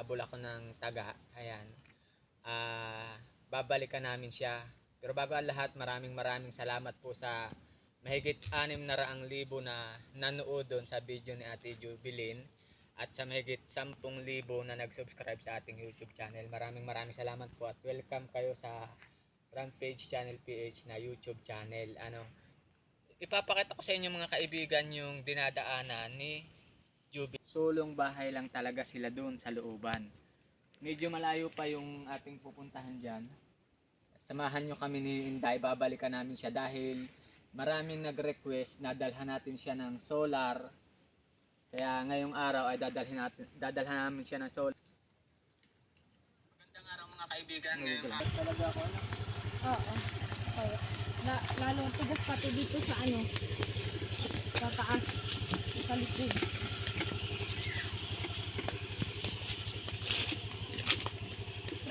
naghahabol ako ng taga. Ayan. Babalikan namin siya. Pero bago ang lahat, maraming salamat po sa mahigit 600,000 na nanood doon sa video ni Ate Jubilin at sa mahigit 10,000 na nag-subscribe sa ating YouTube channel. Maraming salamat po at welcome kayo sa Front Page Channel PH na YouTube channel. Ipapakita ko sa inyo mga kaibigan yung dinadaanan ni Jubilin. Sulong bahay lang talaga sila doon sa looban. Medyo malayo pa yung ating pupuntahan dyan. At samahan nyo kami ni Inday, babalikan namin siya dahil maraming nag-request na dalhan natin siya ng solar. Kaya ngayong araw ay dadalhan namin siya ng solar. Magandang araw mga kaibigan. Talaga ako na. Oo. Okay. Lalong tigas pati dito sa sa taas, sa likod.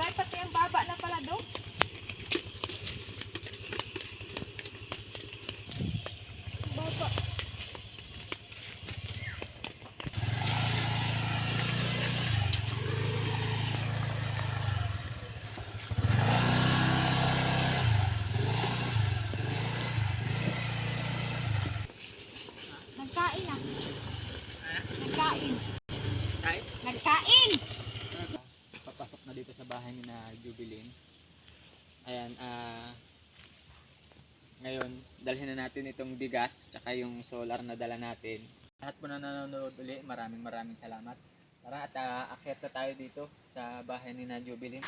Try pati ang baba na pala do. Baba. Nagkain na. Nagkain. Ay? Nagkain! Papasok na dito sa bahay ni na Jubilin. Ayan, ngayon, dalhin na natin itong bigas tsaka yung solar na dala natin. Lahat po na nanonood uli, maraming salamat. Tara at akyat na tayo dito sa bahay ni na Jubilin.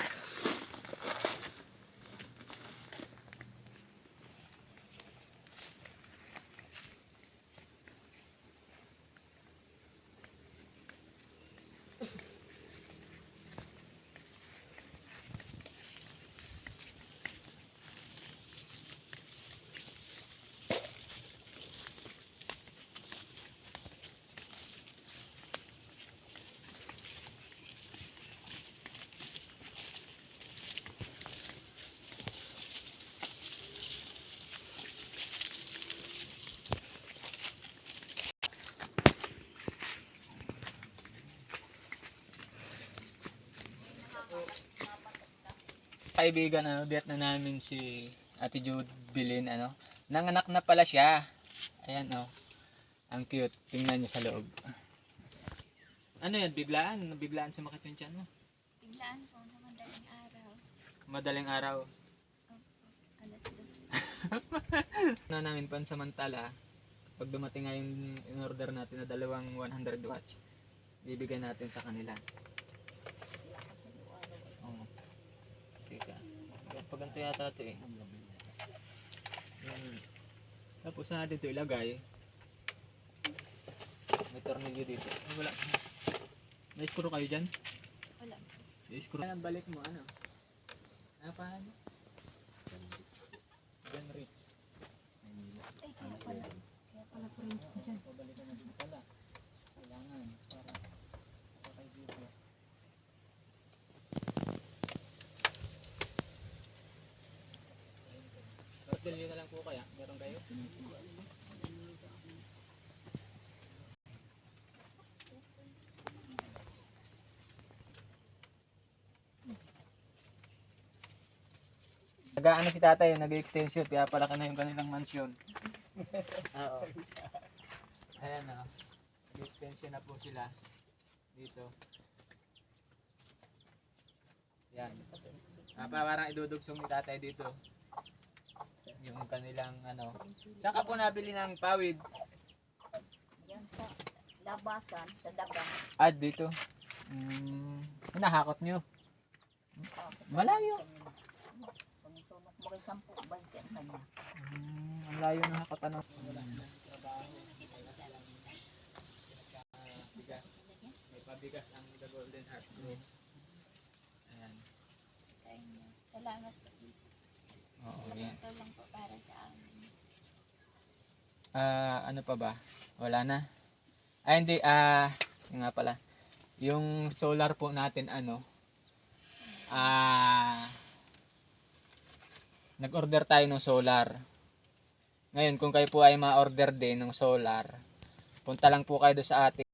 Kaibigan, biyat na namin si Ate Jubilin, nanganak na pala siya. Ayan, ang cute. Tingnan niyo sa loob. Ano yan, biglaan sumakit yung tiyan mo? Biglaan po na madaling araw. Madaling araw. Alas 2. Na namin pansamantala, pag dumating nga yung in-order natin na dalawang 100 watts, bibigyan natin sa kanila. Oo. Teka. Pag ganito yata ito eh. Tapos na natin ito ilagay. May tornilyo dito. Wala. May screw kayo dyan? Wala. May screw. Ang balik mo, paano? Jan Rich. Ay, kaya pala prince dyan. Pabalikan na dito pala. Kailangan para patay dito. Tornilyo na lang po kaya? Meron kayo? Nag-aano si tatay, nag-extension, kaya palaki na yung kanilang mansyon. Oo. Ayan nag-extension na po sila dito. Yan. Parang idudugsong ni tatay dito. Yung kanilang Saan ka po nabili ng pawid? Yan sa labasan, sa dagang. Dito. Nahakot nyo. Malayo. Mga 10 ba yan kanya? Ang layo ng hakot bigas. May pabigas ang The Golden Heart Group. Ayan. Sa inyo. Salamat po dito. Oo, yan. Ito lang po para sa amin. Ano pa ba? Wala na? Hindi. Yun nga pala. Yung solar po natin, nag-order tayo ng solar. Ngayon, kung kayo po ay ma-order din ng solar, punta lang po kayo doon sa ating